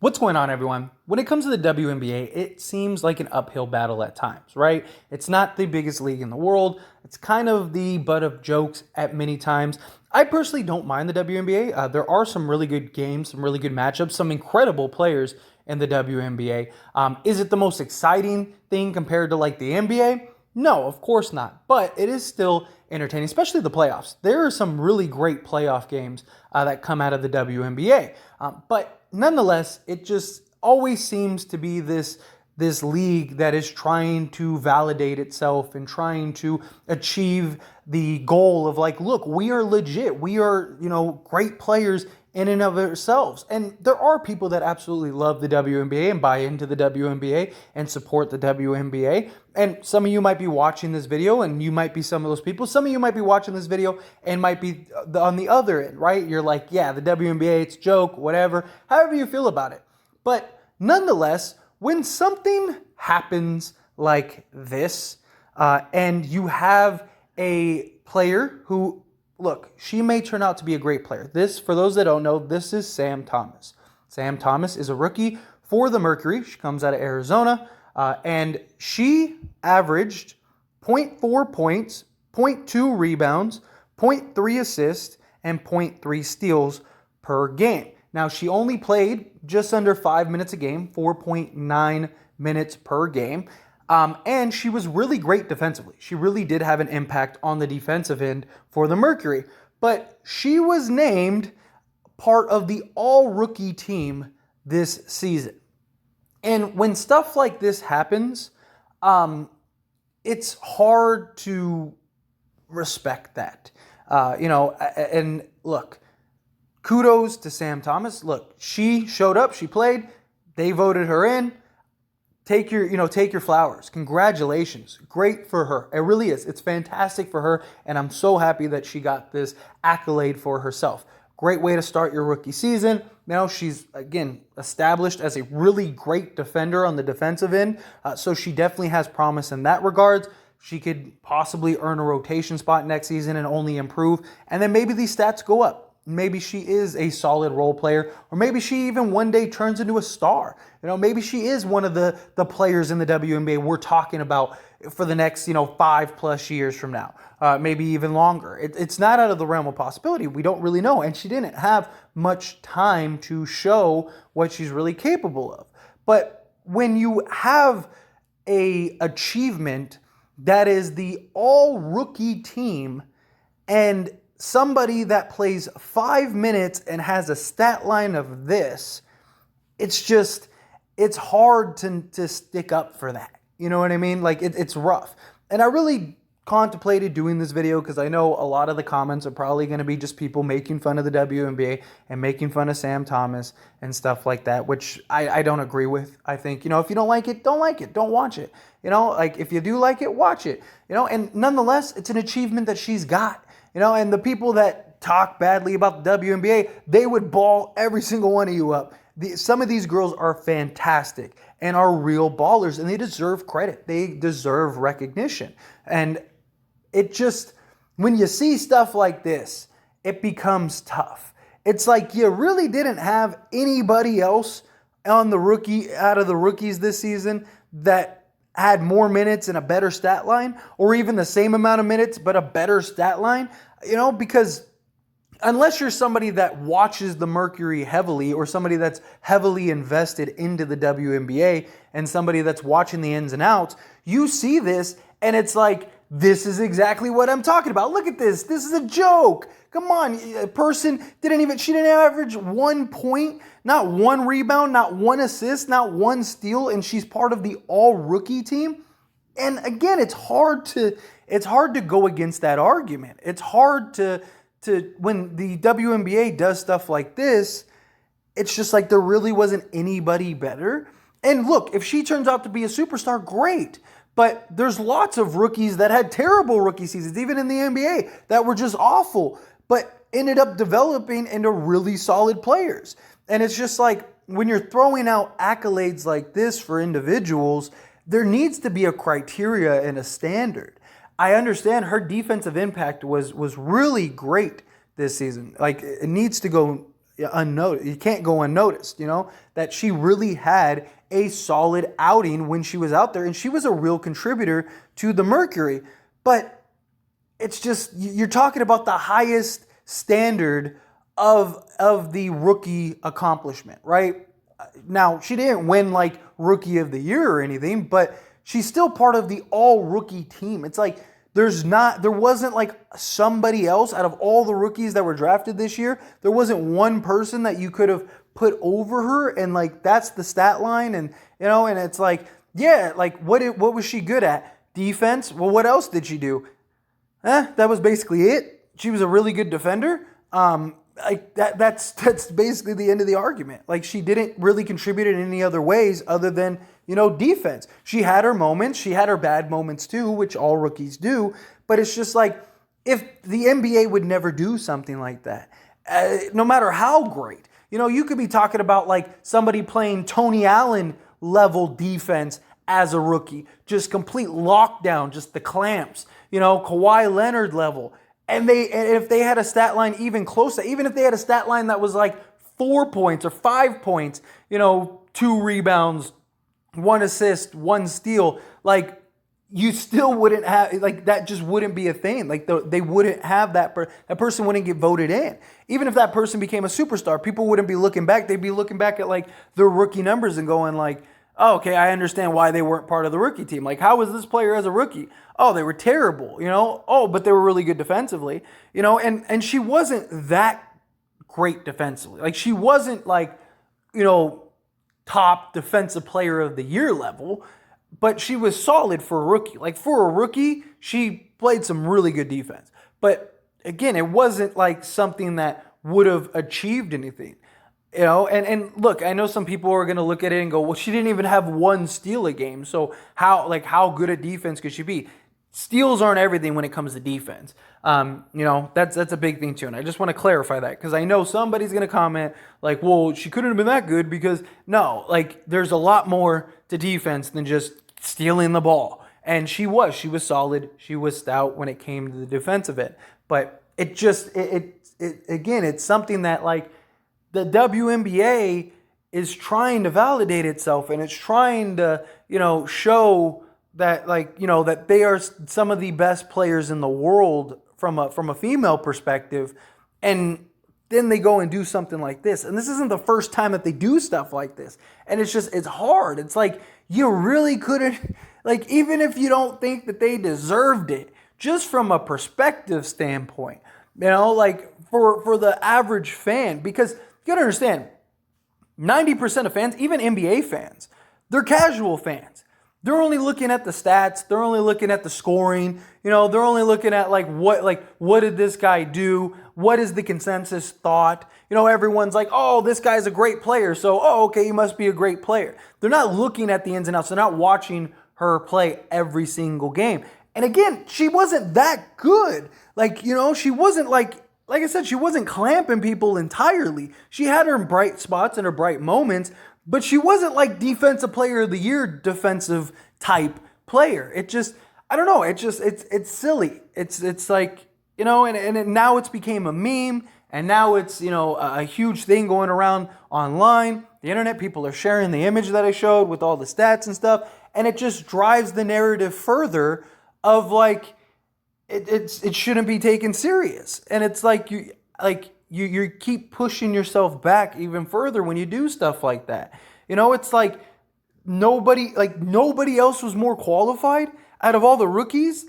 What's going on, everyone? When it comes to the WNBA, it seems like an uphill battle at times, right? It's not the biggest league in the world. It's kind of the butt of jokes at many times. I personally don't mind the WNBA. There are some really good games, some really good matchups, some incredible players in the WNBA. Is it the most exciting thing compared to like the NBA? No, of course not. But it is still entertaining, especially the playoffs. There are some really great playoff games that come out of the WNBA. But nonetheless, it just always seems to be this league that is trying to validate itself and trying to achieve the goal of like, look, we are legit. We are, great players in and of ourselves. And there are people that absolutely love the WNBA and buy into the WNBA and support the WNBA. And some of you might be watching this video and you might be some of those people. Some of you might be watching this video and might be on the other end, right? You're like, yeah, the WNBA, it's a joke, whatever, however you feel about it. But nonetheless, when something happens like this, and you have a player who, look, she may turn out to be a great player. This, for those that don't know, this is Sam Thomas. Sam Thomas is a rookie for the Mercury. She comes out of Arizona, and she averaged 0.4 points, 0.2 rebounds, 0.3 assists, and 0.3 steals per game. Now, she only played just under 5 minutes a game, 4.9 minutes per game. And she was really great defensively. She really did have an impact on the defensive end for the Mercury. But she was named part of the all-rookie team this season. And when stuff like this happens, it's hard to respect that. And look, kudos to Sam Thomas. Look, she showed up, she played, they voted her in. Take your flowers. Congratulations. Great for her. It really is. It's fantastic for her, and I'm so happy that she got this accolade for herself. Great way to start your rookie season. Now she's, again, established as a really great defender on the defensive end, so she definitely has promise in that regard. She could possibly earn a rotation spot next season and only improve, and then maybe these stats go up. Maybe she is a solid role player, or maybe she even one day turns into a star. Maybe she is one of the players in the WNBA we're talking about for the next, 5+ years from now, maybe even longer. It's not out of the realm of possibility. We don't really know. And she didn't have much time to show what she's really capable of. But when you have a achievement that is the all-rookie team and somebody that plays 5 minutes and has a stat line of this, it's hard to stick up for that. You know what I mean? Like, it's rough. And I really contemplated doing this video because I know a lot of the comments are probably going to be just people making fun of the WNBA and making fun of Sam Thomas and stuff like that, which I don't agree with. I think, if you don't like it, don't like it. Don't watch it. Like, if you do like it, watch it. And nonetheless, it's an achievement that she's got. And the people that talk badly about the WNBA, they would ball every single one of you up. Some of these girls are fantastic and are real ballers, and they deserve credit. They deserve recognition. And it just, when you see stuff like this, it becomes tough. It's like you really didn't have anybody else on the rookie, out of the rookies this season, that had more minutes and a better stat line, or even the same amount of minutes but a better stat line, because unless you're somebody that watches the Mercury heavily, or somebody that's heavily invested into the WNBA and somebody that's watching the ins and outs, you see this and it's like, this is exactly what I'm talking about. Look at this. This is a joke. Come on. A person she didn't average 1 point, not one rebound, not one assist, not one steal, and she's part of the all-rookie team. And again, it's hard to go against that argument. It's hard to when the WNBA does stuff like this, it's just like there really wasn't anybody better. And look, if she turns out to be a superstar, great. But there's lots of rookies that had terrible rookie seasons, even in the NBA, that were just awful, but ended up developing into really solid players. And it's just like, when you're throwing out accolades like this for individuals, there needs to be a criteria and a standard. I understand her defensive impact was really great this season. Like, it needs to go unnoticed. You can't go unnoticed, that she really had a solid outing when she was out there, and she was a real contributor to the Mercury. But it's just, you're talking about the highest standard of the rookie accomplishment, right? Now, she didn't win like rookie of the year or anything, but she's still part of the all rookie team. It's like there wasn't like somebody else out of all the rookies that were drafted this year. There wasn't one person that you could have put over her, and like that's the stat line, and and it's like, yeah, like what was she good at? Defense. Well, what else did she do? That was basically it. She was a really good defender. Like that's basically the end of the argument. Like, she didn't really contribute in any other ways other than, defense. She had her moments. She had her bad moments too, which all rookies do. But it's just like, if the NBA would never do something like that, no matter how great, you could be talking about like somebody playing Tony Allen level defense as a rookie, just complete lockdown, just the clamps, Kawhi Leonard level. And if they had a stat line even closer, even if they had a stat line that was like 4 points or 5 points, 2 rebounds, 1 assist, 1 steal, like, you still wouldn't have, like, that just wouldn't be a thing. Like, they wouldn't have that person wouldn't get voted in. Even if that person became a superstar, people wouldn't be looking back. They'd be looking back at like their rookie numbers and going like, oh, okay, I understand why they weren't part of the rookie team. Like, how was this player as a rookie? Oh, they were terrible, Oh, but they were really good defensively, and she wasn't that great defensively. Like, she wasn't like, top defensive player of the year level, but she was solid for a rookie. Like, for a rookie, she played some really good defense. But again, it wasn't like something that would have achieved anything. And look, I know some people are going to look at it and go, well, she didn't even have 1 steal a game. So how good a defense could she be? Steals aren't everything when it comes to defense. That's a big thing too. And I just want to clarify that, because I know somebody's going to comment like, well, she couldn't have been that good, because no, like, there's a lot more to defense than just stealing the ball. And she was solid. She was stout when it came to the defensive end. But it just, again, it's something that like, the WNBA is trying to validate itself, and it's trying to, show that, like, that they are some of the best players in the world from a female perspective. And then they go and do something like this. And this isn't the first time that they do stuff like this. And it's hard. It's like, you really couldn't, like, even if you don't think that they deserved it, just from a perspective standpoint, like for the average fan, because you gotta understand, 90% of fans, even NBA fans, they're casual fans. They're only looking at the stats. They're only looking at the scoring. They're only looking at what did this guy do? What is the consensus thought? Everyone's like, oh, this guy's a great player, so, oh, okay, he must be a great player. They're not looking at the ins and outs. They're not watching her play every single game. And again, she wasn't that good. Like, she wasn't like I said, she wasn't clamping people entirely. She had her bright spots and her bright moments, but she wasn't like defensive player of the year defensive type player. It just, I don't know. It's silly. It's like, and now it's became a meme, and now it's, a huge thing going around online, the internet. People are sharing the image that I showed with all the stats and stuff. And it just drives the narrative further of like, it shouldn't be taken serious. And it's like you keep pushing yourself back even further when you do stuff like that. It's like nobody else was more qualified out of all the rookies.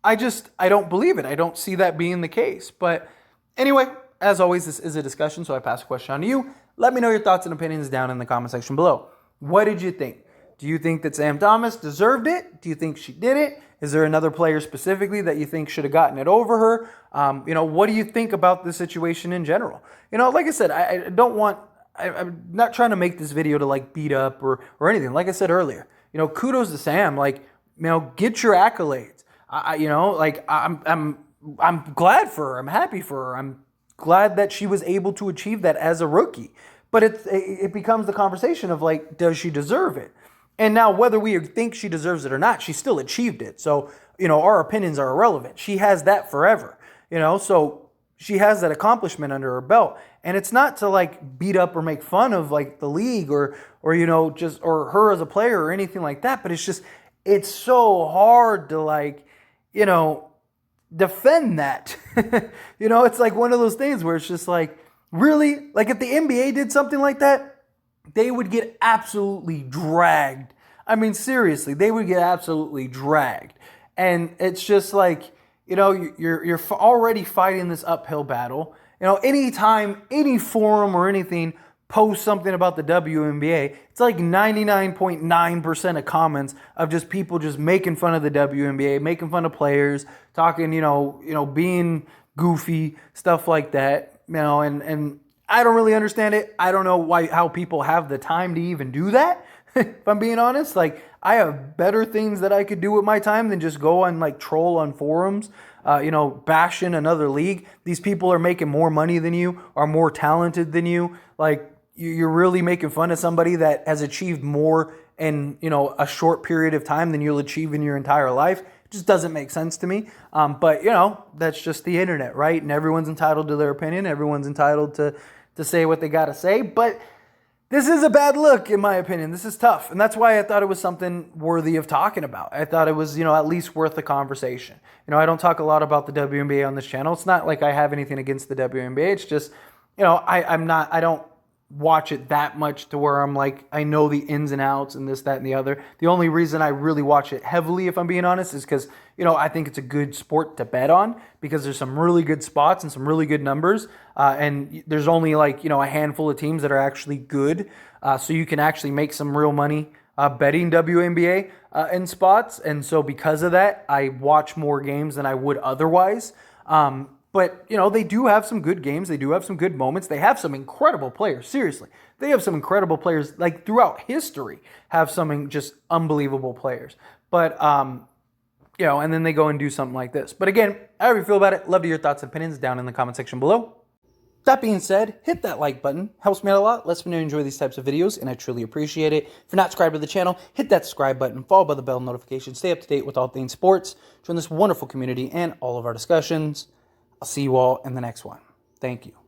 I don't believe it. I don't see that being the case. But anyway, as always, this is a discussion, so I pass the question on to you. Let me know your thoughts and opinions down in the comment section below. What did you think? Do you think that Sam Thomas deserved it? Do you think she did it? Is there another player specifically that you think should have gotten it over her? What do you think about the situation in general? Like I said, I'm not trying to make this video to like beat up or anything. Like I said earlier, kudos to Sam. Like, get your accolades. I'm glad for her. I'm happy for her. I'm glad that she was able to achieve that as a rookie. But it becomes the conversation of like, does she deserve it? And now, whether we think she deserves it or not, she still achieved it. So, our opinions are irrelevant. She has that forever, So she has that accomplishment under her belt. And it's not to like beat up or make fun of like the league or you know, just or her as a player or anything like that, but it's so hard to like, you know, defend that. You know, it's like one of those things where it's just like, really? Like if the NBA did something like that, they would get absolutely dragged. I mean, seriously, they would get absolutely dragged. And it's just like, you know, you're already fighting this uphill battle. You know, anytime any forum or anything posts something about the WNBA, it's like 99.9% of comments of just people just making fun of the WNBA, making fun of players, talking, you know, being goofy, stuff like that. You know, and I don't really understand it. I don't know how people have the time to even do that. If I'm being honest, like I have better things that I could do with my time than just go and like troll on forums, you know, bashing another league. These people are making more money than you, are more talented than you. Like you're really making fun of somebody that has achieved more in, you know, a short period of time than you'll achieve in your entire life. It just doesn't make sense to me. But you know, that's just the internet, right? And everyone's entitled to their opinion. Everyone's entitled to say what they got to say. But this is a bad look, in my opinion. This is tough. And that's why I thought it was something worthy of talking about. I thought it was, you know, at least worth the conversation. You know, I don't talk a lot about the WNBA on this channel. It's not like I have anything against the WNBA. It's just, you know, I don't watch it that much to where I'm like, I know the ins and outs and this, that, and the other. The only reason I really watch it heavily, if I'm being honest, is because, you know, I think it's a good sport to bet on because there's some really good spots and some really good numbers. And there's only like, you know, a handful of teams that are actually good. So you can actually make some real money betting WNBA in spots. And so because of that, I watch more games than I would otherwise. But, you know, they do have some good games. They do have some good moments. They have some incredible players. Seriously. They have some incredible players, like throughout history, have some just unbelievable players. But, you know, and then they go and do something like this. But again, however you feel about it, love to hear your thoughts and opinions down in the comment section below. That being said, hit that like button. Helps me out a lot. Lets me know you enjoy these types of videos, and I truly appreciate it. If you're not subscribed to the channel, hit that subscribe button, followed by the bell notification. Stay up to date with all things sports. Join this wonderful community and all of our discussions. I'll see you all in the next one. Thank you.